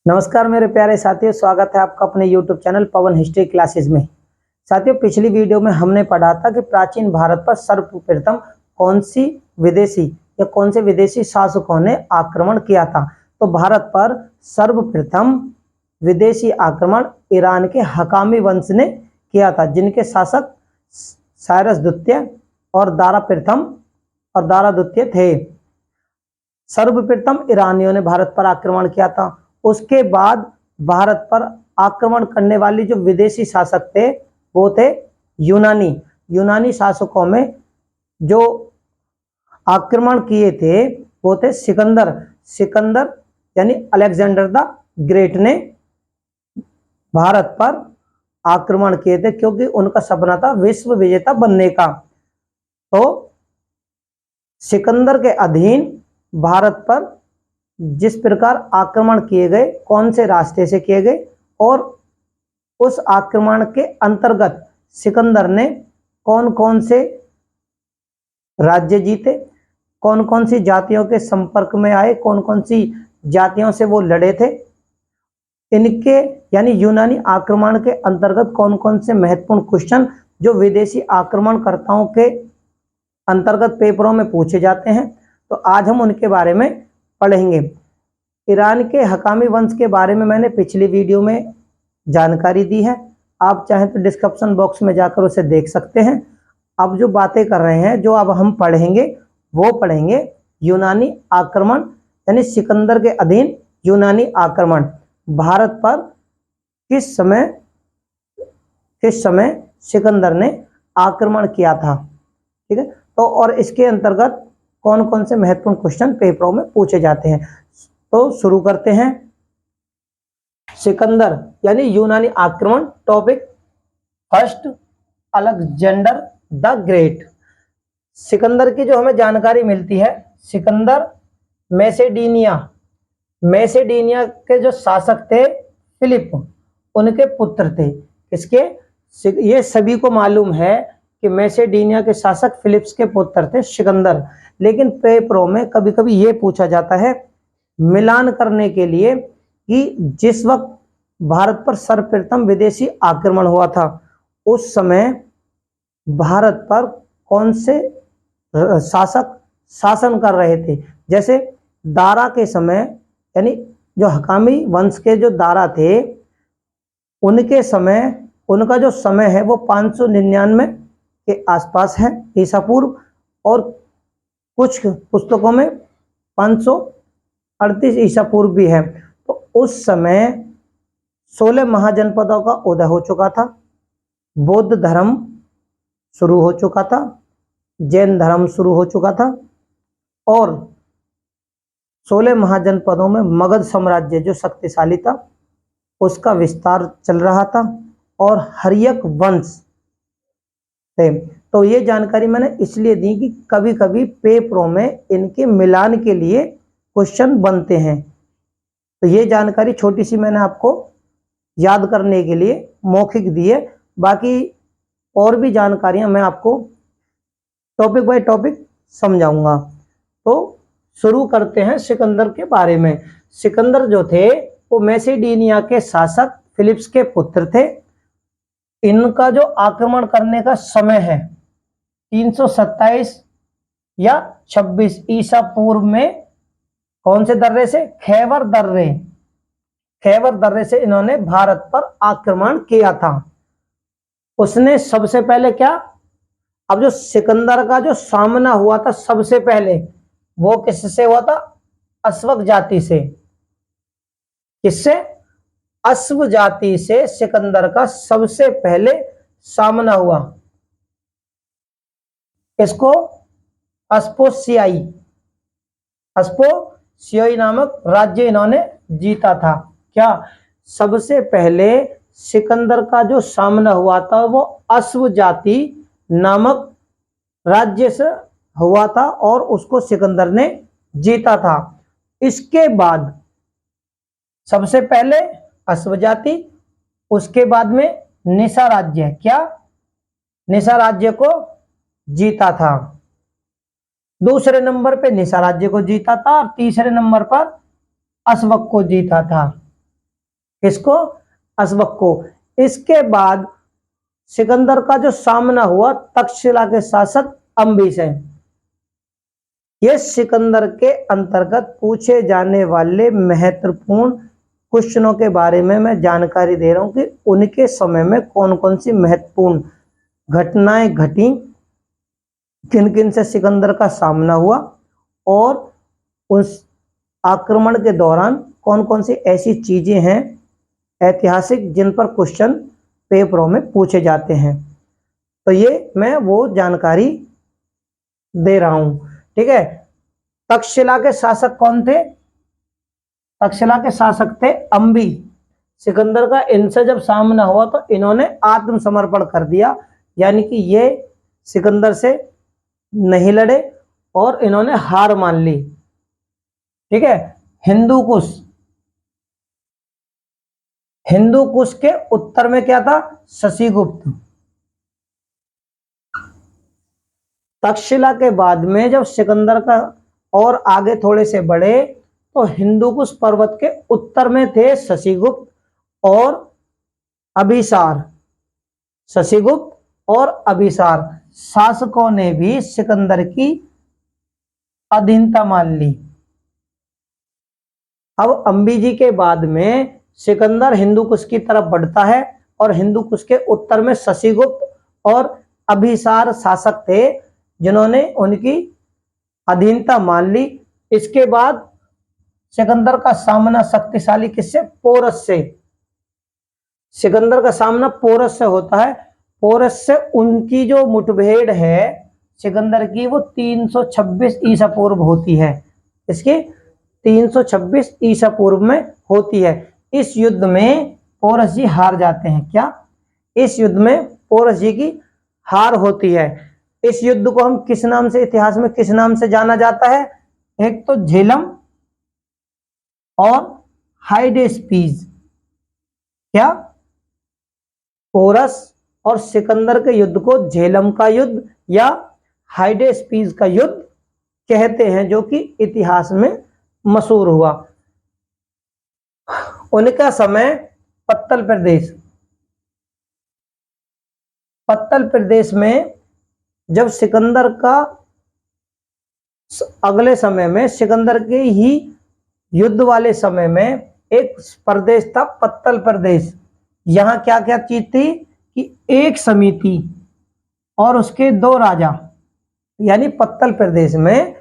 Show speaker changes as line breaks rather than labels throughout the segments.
नमस्कार मेरे प्यारे साथियों, स्वागत है आपका अपने YouTube चैनल पवन हिस्ट्री क्लासेस में। साथियों, पिछली वीडियो में हमने पढ़ा था कि प्राचीन भारत पर सर्वप्रथम कौन से विदेशी शासकों ने आक्रमण किया था। तो भारत पर सर्वप्रथम विदेशी आक्रमण ईरान के हकामी वंश ने किया था, जिनके शासक साइरस द्वितीय और दारा द्वितीय थे। सर्वप्रथम ईरानियों ने भारत पर आक्रमण किया था। उसके बाद भारत पर आक्रमण करने वाले जो विदेशी शासक थे वो थे यूनानी शासकों में जो आक्रमण किए थे वो थे सिकंदर यानी अलेक्जेंडर द ग्रेट ने भारत पर आक्रमण किए थे, क्योंकि उनका सपना था विश्व विजेता बनने का। तो सिकंदर के अधीन भारत पर जिस प्रकार आक्रमण किए गए, कौन से रास्ते से किए गए और उस आक्रमण के अंतर्गत सिकंदर ने कौन कौन से राज्य जीते, कौन कौन सी जातियों के संपर्क में आए, कौन कौन सी जातियों से वो लड़े थे, इनके यानी यूनानी आक्रमण के अंतर्गत कौन कौन से महत्वपूर्ण क्वेश्चन जो विदेशी आक्रमणकर्ताओं के अंतर्गत पेपरों में पूछे जाते हैं, तो आज हम उनके बारे में पढ़ेंगे। ईरान के हकामी वंश के बारे में मैंने पिछली वीडियो में जानकारी दी है, आप चाहें तो डिस्क्रिप्शन बॉक्स में जाकर उसे देख सकते हैं। अब जो बातें कर रहे हैं, जो अब हम पढ़ेंगे वो पढ़ेंगे यूनानी आक्रमण यानी सिकंदर के अधीन यूनानी आक्रमण भारत पर किस समय सिकंदर ने आक्रमण किया था। ठीक है, तो और इसके अंतर्गत कौन कौन से महत्वपूर्ण क्वेश्चन पेपरों में पूछे जाते हैं। तो शुरू करते हैं। सिकंदर यानी यूनानी आक्रमण। Topic first, Alexander the great. Sikandar की जो हमें जानकारी मिलती है, सिकंदर मैसेडोनिया के जो शासक थे फिलिप, उनके पुत्र थे। किसके? ये सभी को मालूम है कि मैसेडोनिया के शासक फिलिप्स के पुत्र थे सिकंदर। लेकिन पेपरों में कभी कभी ये पूछा जाता है मिलान करने के लिए कि जिस वक्त भारत पर सर्वप्रथम विदेशी आक्रमण हुआ था उस समय भारत पर कौन से शासक शासन कर रहे थे। जैसे दारा के समय, यानी जो हकामी वंश के जो दारा थे, उनके समय, उनका जो समय है वो 599 के आसपास है ईसा पूर्व, और कुछ पुस्तकों में 538 ईसा पूर्व भी है। तो उस समय 16 महाजनपदों का उदय हो चुका था, बौद्ध धर्म शुरू हो चुका था, जैन धर्म शुरू हो चुका था, और 16 महाजनपदों में मगध साम्राज्य जो शक्तिशाली था उसका विस्तार चल रहा था, और हर्यक वंश थे। तो ये जानकारी मैंने इसलिए दी कि कभी कभी पेपरों में इनके मिलान के लिए क्वेश्चन बनते हैं। तो ये जानकारी छोटी सी मैंने आपको याद करने के लिए मौखिक दी है। बाकी और भी जानकारियां मैं आपको टॉपिक बाय टॉपिक समझाऊंगा। तो शुरू करते हैं सिकंदर के बारे में। सिकंदर जो थे वो मैसेडोनिया के शासक फिलिप्स के पुत्र थे। इनका जो आक्रमण करने का समय है 327 या 26 ईसा पूर्व में, कौन से दर्रे से? खैबर दर्रे से इन्होंने भारत पर आक्रमण किया था। उसने सबसे पहले क्या, अब जो सिकंदर का जो सामना हुआ था सबसे पहले वो किससे हुआ था? अश्वक जाति से। किससे? अश्व जाति से सिकंदर का सबसे पहले सामना हुआ। इसको अस्पोसियाई नामक राज्य इन्होंने जीता था। क्या? सबसे पहले सिकंदर का जो सामना हुआ था वो अश्व जाति नामक राज्य से हुआ था और उसको सिकंदर ने जीता था। इसके बाद सबसे पहले अश्व जाति, उसके बाद में निसा राज्य, क्या? निसा राज्य को जीता था। दूसरे नंबर पे निसा राज्य को जीता था और तीसरे नंबर पर अश्वक को जीता था। किसको? असबक को। इसके बाद सिकंदर का जो सामना हुआ तक्षशिला के शासक अंबी से। ये सिकंदर के अंतर्गत पूछे जाने वाले महत्वपूर्ण क्वेश्चनों के बारे में मैं जानकारी दे रहा हूं कि उनके समय में कौन कौन सी महत्वपूर्ण घटनाएं घटी, किन किन से सिकंदर का सामना हुआ और उस आक्रमण के दौरान कौन कौन सी ऐसी चीजें हैं ऐतिहासिक जिन पर क्वेश्चन पेपरों में पूछे जाते हैं। तो ये मैं वो जानकारी दे रहा हूं, ठीक है। तक्षशिला के शासक कौन थे? तक्षशिला के शासक थे अंबी। सिकंदर का इनसे जब सामना हुआ तो इन्होंने आत्मसमर्पण कर दिया, यानी कि ये सिकंदर से नहीं लड़े और इन्होंने हार मान ली, ठीक है। हिंदू कुश, हिंदू कुश के उत्तर में क्या था? शशिगुप्त। तक्षशिला के बाद में जब सिकंदर का और आगे थोड़े से बढ़े तो हिंदू कुश पर्वत के उत्तर में थे शशिगुप्त और अभिसार। शशिगुप्त और अभिसार शासकों ने भी सिकंदर की अधीनता मान ली। अब अंबी जी के बाद में सिकंदर हिंदू कुश की तरफ बढ़ता है और हिंदू कुश के उत्तर में शशिगुप्त और अभिसार शासक थे जिन्होंने उनकी अधीनता मान ली। इसके बाद सिकंदर का सामना शक्तिशाली किससे? पोरस से। सिकंदर का सामना पोरस से होता है। पोरस से उनकी जो मुठभेड़ है सिकंदर की वो 326 ईसा पूर्व होती है। इसकी 326 ईसा पूर्व में होती है। इस युद्ध में पोरस जी हार जाते हैं। क्या? इस युद्ध में पोरस जी की हार होती है। इस युद्ध को हम किस नाम से इतिहास में किस नाम से जाना जाता है? एक तो झेलम और हाइडेस्पीज। क्या? पोरस और सिकंदर के युद्ध को झेलम का युद्ध या हाइडेस्पीज का युद्ध कहते हैं, जो कि इतिहास में मशहूर हुआ। उनका समय पत्तल प्रदेश, पत्तल प्रदेश में जब सिकंदर का अगले समय में सिकंदर के ही युद्ध वाले समय में एक प्रदेश था पत्तल प्रदेश। यहां क्या क्या चीज थी कि एक समिति और उसके दो राजा, यानी पत्तल प्रदेश में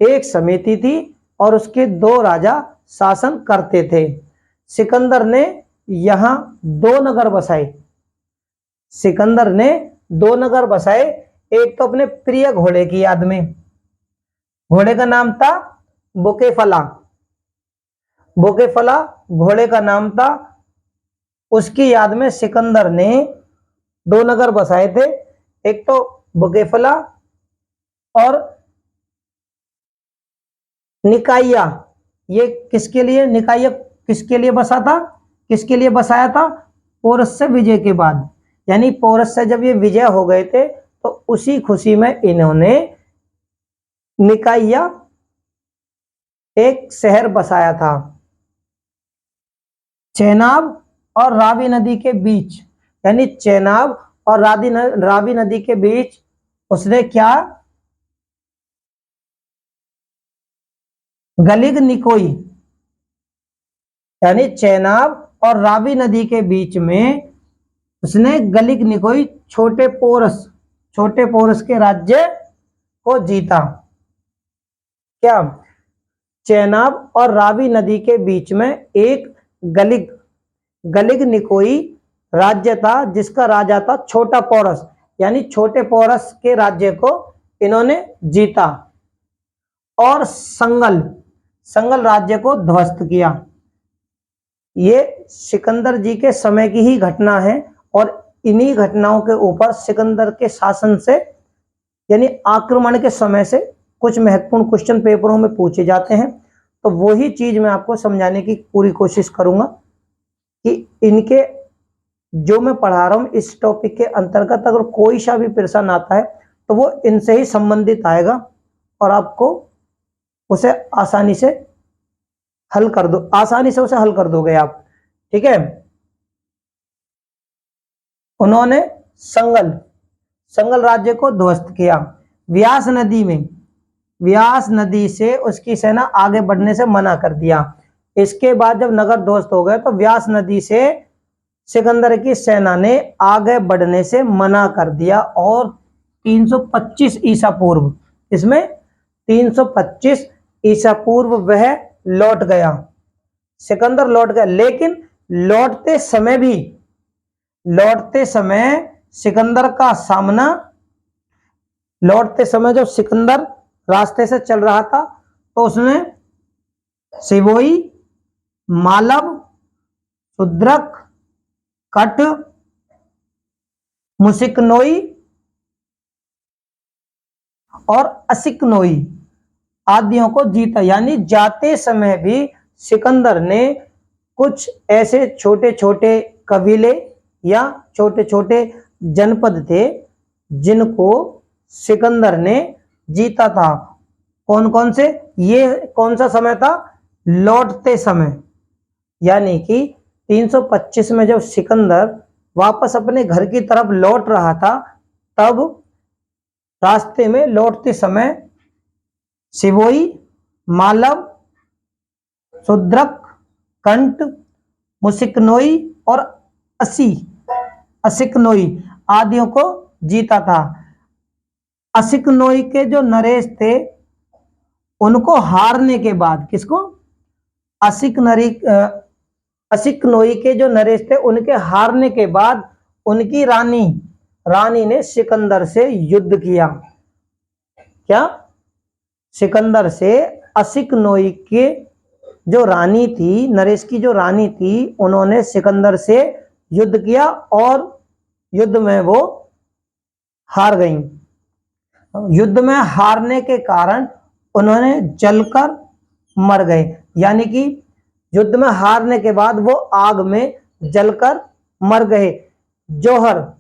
एक समिति थी और उसके दो राजा शासन करते थे। सिकंदर ने यहां दो नगर बसाए। सिकंदर ने दो नगर बसाए, एक तो अपने प्रिय घोड़े की याद में, घोड़े का नाम था बुकेफला। बुकेफला घोड़े का नाम था, उसकी याद में सिकंदर ने दो नगर बसाए थे, एक तो बुकेफला और निकाया। ये किसके लिए निकाया किसके लिए बसा था? किसके लिए बसाया था? पोरस से विजय के बाद, यानी पोरस से जब ये विजय हो गए थे तो उसी खुशी में इन्होंने निकाया एक शहर बसाया था। चेनाब और रावी नदी के बीच, यानी चेनाब और रावी नदी के बीच उसने क्या? गलिग निकोई, यानी चेनाब और रावी नदी के बीच में उसने गलिग निकोई छोटे पोरस के राज्य को जीता। क्या? चेनाब और रावी नदी के बीच में एक गलिग निकोई राज्य था जिसका राजा था छोटा पोरस, यानी छोटे पोरस के राज्य को इन्होंने जीता और संगल राज्य को ध्वस्त किया। ये सिकंदर जी के समय की ही घटना है और इन्हीं घटनाओं के ऊपर सिकंदर के शासन से, यानी आक्रमण के समय से कुछ महत्वपूर्ण क्वेश्चन पेपरों में पूछे जाते हैं। तो वही चीज मैं आपको समझाने की पूरी कोशिश करूंगा कि इनके जो मैं पढ़ा रहा हूं इस टॉपिक के अंतर्गत अगर कोई सा भी प्रश्न आता है तो वो इनसे ही संबंधित आएगा और आपको उसे आसानी से उसे हल कर दोगे आप, ठीक है। उन्होंने संगल राज्य को ध्वस्त किया। व्यास नदी से उसकी सेना आगे बढ़ने से मना कर दिया। इसके बाद जब नगर ध्वस्त हो गए तो व्यास नदी से सिकंदर की सेना ने आगे बढ़ने से मना कर दिया और 325 ईसा पूर्व, इसमें 325 ईसा पूर्व वह लौट गया, सिकंदर लौट गया। लेकिन लौटते समय सिकंदर का सामना, लौटते समय जब सिकंदर रास्ते से चल रहा था तो उसने सिवोई, मालव, शुद्रक, कट, मुसिकनोई और असिकनोई आदियों को जीता। यानी जाते समय भी सिकंदर ने कुछ ऐसे छोटे छोटे कबीले या छोटे छोटे जनपद थे जिनको सिकंदर ने जीता था। कौन कौन से? ये कौन सा समय था? लौटते समय। यानी कि 325 में जब सिकंदर वापस अपने घर की तरफ लौट रहा था तब रास्ते में लौटते समय सिवोई, मालव, शुद्रक, कंट, मुसिकनोई और असिकनोई आदियों को जीता था। असिकनोई के जो नरेश थे उनको हारने के बाद, किसको? असिकनोई के जो नरेश थे उनके हारने के बाद उनकी रानी ने सिकंदर से युद्ध किया। क्या? सिकंदर से असिकनोई के जो रानी थी, नरेश की जो रानी थी, उन्होंने सिकंदर से युद्ध किया और युद्ध में वो हार गई। युद्ध में हारने के कारण उन्होंने जलकर मर गए। यानी कि युद्ध में हारने के बाद वो आग में जलकर मर गए। जौहर,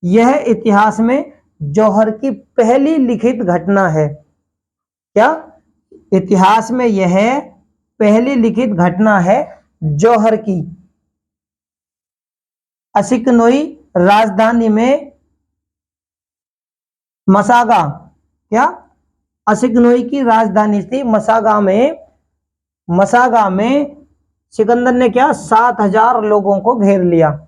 यह इतिहास में जौहर की पहली लिखित घटना है। क्या? इतिहास में यह पहली लिखित घटना है जौहर की। असिकनोई राजधानी में मसागा, क्या? असिकनोई की राजधानी थी मसागा में सिकंदर ने क्या? 7000 लोगों को घेर लिया।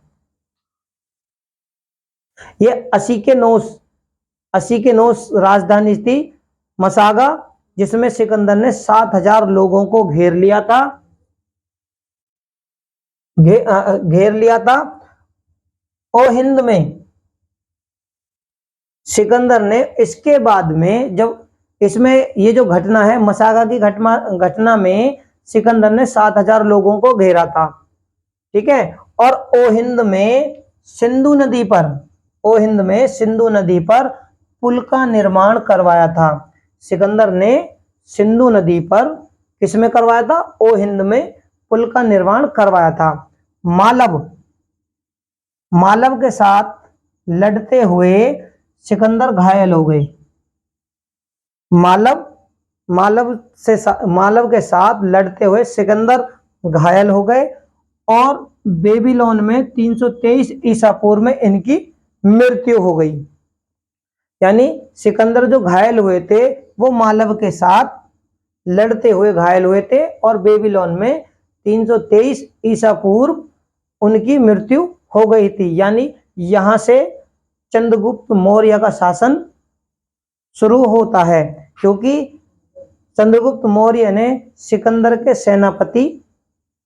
ये अस्सी के नोस राजधानी थी मसागा, जिसमें सिकंदर ने 7000 लोगों को घेर लिया था। ओ हिंद में सिकंदर ने इसके बाद में, जब इसमें ये जो घटना है मसागा की घटना में सिकंदर ने 7000 लोगों को घेरा था, ठीक है। और ओ हिंद में सिंधु नदी पर पुल का निर्माण करवाया था। सिकंदर ने सिंधु नदी पर किसमें करवाया था? ओ हिंद में पुल का निर्माण करवाया था। मालव के साथ लड़ते हुए सिकंदर घायल हो गए। मालव के साथ लड़ते हुए सिकंदर घायल हो गए और बेबीलोन में 323 ईसा पूर्व में इनकी मृत्यु हो गई। यानी सिकंदर जो घायल हुए थे वो मालव के साथ लड़ते हुए घायल हुए थे और बेबीलोन में 323 ईसा पूर्व उनकी मृत्यु हो गई थी। यानी यहां से चंद्रगुप्त मौर्य का शासन शुरू होता है, क्योंकि चंद्रगुप्त मौर्य ने सिकंदर के सेनापति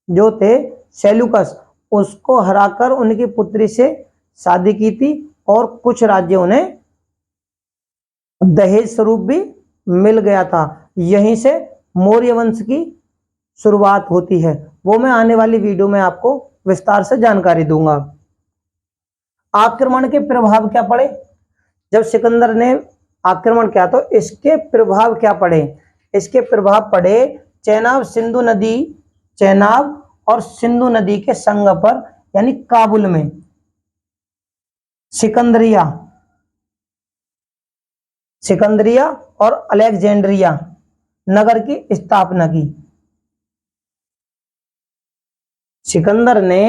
जो थे सेल्यूकस, उसको हराकर उनकी पुत्री से शादी की थी और कुछ राज्य उन्हें दहेज स्वरूप भी मिल गया था। यहीं से मौर्य वंश की शुरुआत होती है, वो मैं आने वाली वीडियो में आपको विस्तार से जानकारी दूंगा। आक्रमण के प्रभाव क्या पड़े? जब सिकंदर ने आक्रमण किया तो इसके प्रभाव क्या पड़े? इसके प्रभाव पड़े चेनाब और सिंधु नदी के संगम पर, यानी काबुल में सिकंदरिया और अलेक्जेंड्रिया नगर की स्थापना की। सिकंदर ने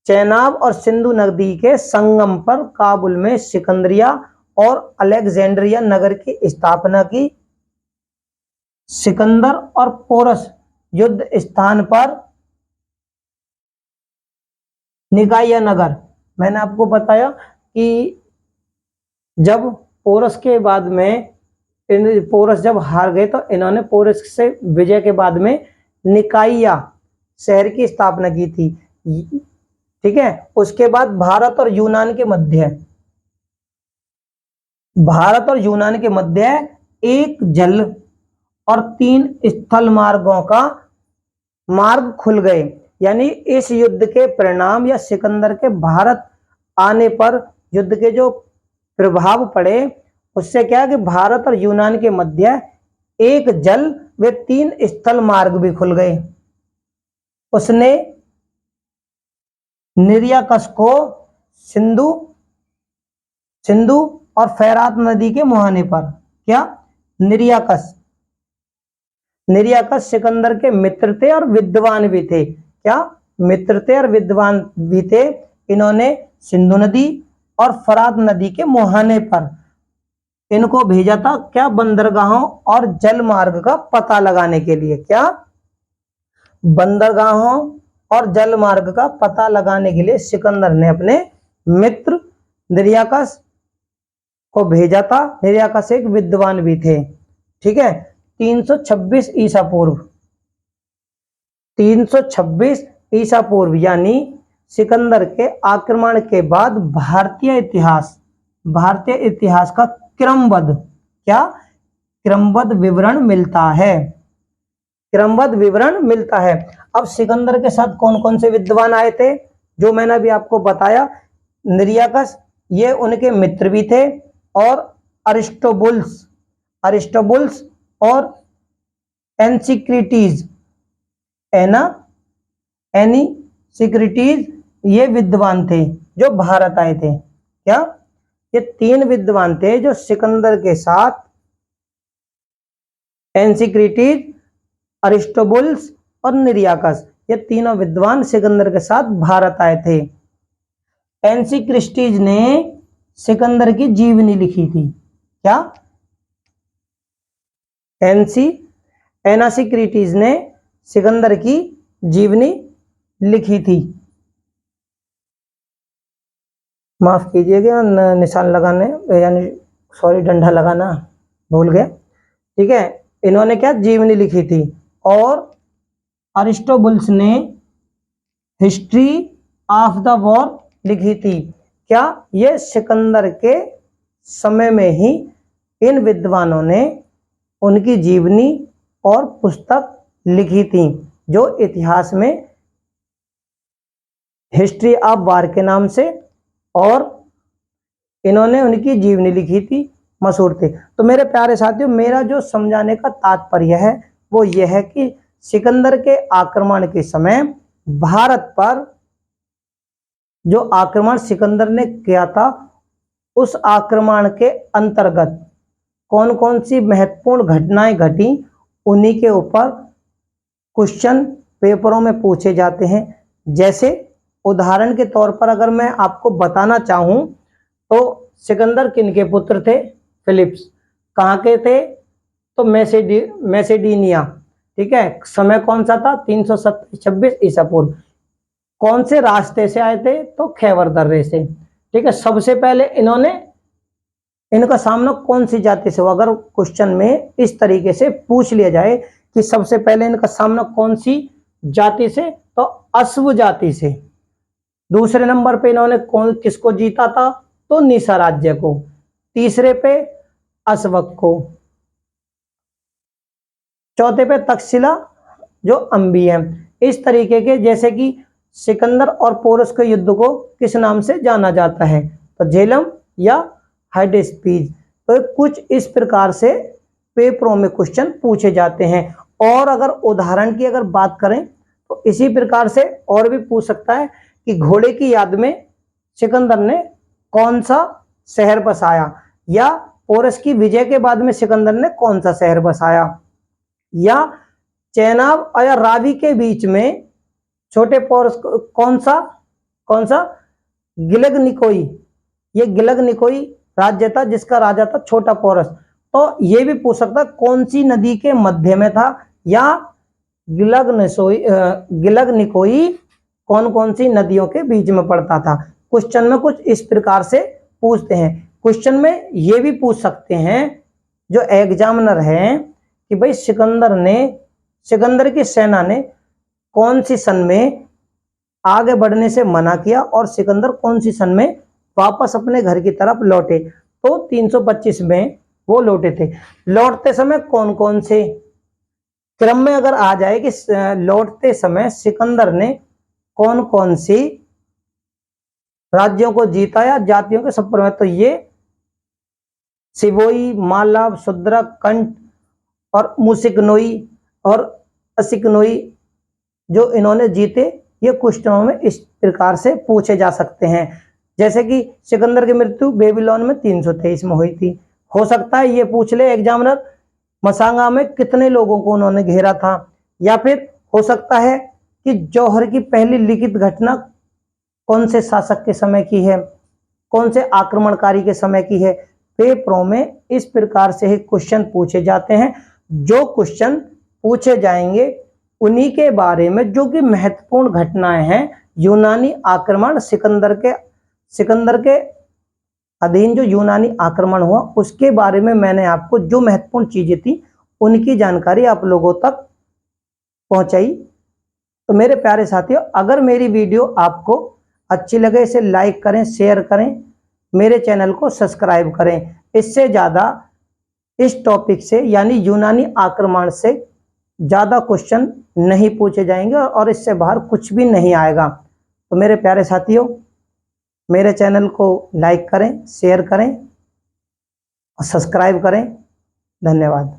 चेनाब और सिंधु नदी के संगम पर काबुल में सिकंदरिया और अलेक्जेंड्रिया नगर की स्थापना की। सिकंदर और पोरस युद्ध स्थान पर निकाया नगर, मैंने आपको बताया कि जब पोरस के बाद में पोरस जब हार गए तो इन्होंने पोरस से विजय के बाद में निकाया शहर की स्थापना की थी। ठीक है, उसके बाद भारत और यूनान के मध्य एक जल और 3 स्थल मार्गों का मार्ग खुल गए। यानी इस युद्ध के परिणाम या सिकंदर के भारत आने पर युद्ध के जो प्रभाव पड़े उससे क्या है कि भारत और यूनान के मध्य एक जल व 3 स्थल मार्ग भी खुल गए। उसने निरियाकस को सिंधु और फैरात नदी के मुहाने पर, क्या, निरियाकस सिकंदर के मित्र थे और विद्वान भी थे। क्या, मित्र थे और विद्वान भी थे। इन्होंने सिंधु नदी और फरात नदी के मुहाने पर इनको भेजा था, क्या, बंदरगाहों और जल मार्ग का पता लगाने के लिए। क्या, बंदरगाहों और जल मार्ग का पता लगाने के लिए सिकंदर ने अपने मित्र निरियाकस को भेजा था। निरियाकस एक विद्वान भी थे। ठीक है, 326 ईसा पूर्व, 326 ईसा पूर्व यानी सिकंदर के आक्रमण के बाद भारतीय इतिहास का क्रमबद्ध विवरण मिलता है। अब सिकंदर के साथ कौन कौन से विद्वान आए थे, जो मैंने अभी आपको बताया, निरियाकस ये उनके मित्र भी थे, और अरिस्टोबुल्स और एनीसिक्रिटीज ये विद्वान थे जो भारत आए थे। क्या, ये 3 विद्वान थे जो सिकंदर के साथ, एनसिक्रिटीज, अरिस्टोबुल्स और निरियाकस, ये तीनों विद्वान सिकंदर के साथ भारत आए थे। एनसिक्रिटीज ने सिकंदर की जीवनी लिखी थी। क्या, एनासिक्रिटीज ने सिकंदर की जीवनी लिखी थी। माफ कीजिएगा, निशान लगाने यानी सॉरी डंडा लगाना भूल गया। ठीक है, इन्होंने क्या, जीवनी लिखी थी। और अरिस्टोबुल्स ने हिस्ट्री ऑफ द वॉर लिखी थी। क्या, ये सिकंदर के समय में ही इन विद्वानों ने उनकी जीवनी और पुस्तक लिखी थी, जो इतिहास में हिस्ट्री ऑफ वॉर के नाम से, और इन्होंने उनकी जीवनी लिखी थी, मशहूर थे। तो मेरे प्यारे साथियों, मेरा जो समझाने का तात्पर्य है वो यह है कि सिकंदर के आक्रमण के समय भारत पर जो आक्रमण सिकंदर ने किया था, उस आक्रमण के अंतर्गत कौन कौन सी महत्वपूर्ण घटनाएं घटी, उन्हीं के ऊपर क्वेश्चन पेपरों में पूछे जाते हैं। जैसे उदाहरण के तौर पर अगर मैं आपको बताना चाहूं तो सिकंदर किनके पुत्र थे? फिलिप्स। कहाँ के थे? तो मैसेडोनिया। ठीक है, समय कौन सा था? 326 ईसा पूर्व। कौन से रास्ते से आए थे? तो खैबर दर्रे से। ठीक है, सबसे पहले इनका सामना कौन सी जाति से हुआ? अगर क्वेश्चन में इस तरीके से पूछ लिया जाए कि सबसे पहले इनका सामना कौन सी जाति से, तो अश्व जाति से। दूसरे नंबर पे इन्होंने किसको जीता था? तो निसा राज्य को। तीसरे पे अशवक को। चौथे पे तक्षशिला जो अंबी है। इस तरीके के, जैसे कि सिकंदर और पोरस के युद्ध को किस नाम से जाना जाता है? तो झेलम या हाइडेस्पीज। तो कुछ इस प्रकार से पेपरों में क्वेश्चन पूछे जाते हैं। और अगर उदाहरण की अगर बात करें तो इसी प्रकार से और भी पूछ सकता है कि घोड़े की याद में सिकंदर ने कौन सा शहर बसाया, या पोरस की विजय के बाद में सिकंदर ने कौन सा शहर बसाया, या चेनाब और रावी के बीच में छोटे पोरस कौन सा गिलग निकोई, ये गिलग निकोई राज्य था जिसका राजा था छोटा पोरस। तो ये भी पूछ सकता कौन सी नदी के मध्य में था, या गिलग निकोई कौन कौन सी नदियों के बीच में पड़ता था। क्वेश्चन में कुछ इस प्रकार से पूछते हैं। क्वेश्चन में ये भी पूछ सकते हैं जो एग्जामिनर है कि भाई सिकंदर की सेना ने कौन सी सन में आगे बढ़ने से मना किया और सिकंदर कौन सी सन में वापस अपने घर की तरफ लौटे। तो 325 में वो लौटे थे। लौटते समय कौन कौन से क्रम में अगर आ जाए कि लौटते समय सिकंदर ने कौन कौन सी राज्यों को जीता या जातियों के सब पर, तो ये सिवोई, मालव, शुद्रक, कंठ और मुसिकनोई और असिकनोई जो इन्होंने जीते, ये क्वेश्चनों में इस प्रकार से पूछे जा सकते हैं। जैसे कि सिकंदर की मृत्यु बेबीलोन में 323 में हुई थी। हो सकता है ये पूछ ले एग्जामिनर मसांगा में कितने लोगों को उन्होंने घेरा था, या फिर हो सकता है कि जौहर की पहली लिखित घटना कौन से शासक के समय की है, कौन से आक्रमणकारी के समय की है। पेपरों में इस प्रकार से ही क्वेश्चन पूछे जाते हैं। जो क्वेश्चन पूछे जाएंगे उन्हीं के बारे में जो कि महत्वपूर्ण घटनाएं हैं, यूनानी आक्रमण, सिकंदर के अधीन जो यूनानी आक्रमण हुआ उसके बारे में मैंने आपको जो महत्वपूर्ण चीजें थी उनकी जानकारी आप लोगों तक पहुंचाई। तो मेरे प्यारे साथियों, अगर मेरी वीडियो आपको अच्छी लगे इसे लाइक करें, शेयर करें, मेरे चैनल को सब्सक्राइब करें। इससे ज़्यादा इस टॉपिक से यानी यूनानी आक्रमण से ज़्यादा क्वेश्चन नहीं पूछे जाएंगे और इससे बाहर कुछ भी नहीं आएगा। तो मेरे प्यारे साथियों, मेरे चैनल को लाइक करें, शेयर करें और सब्सक्राइब करें। धन्यवाद।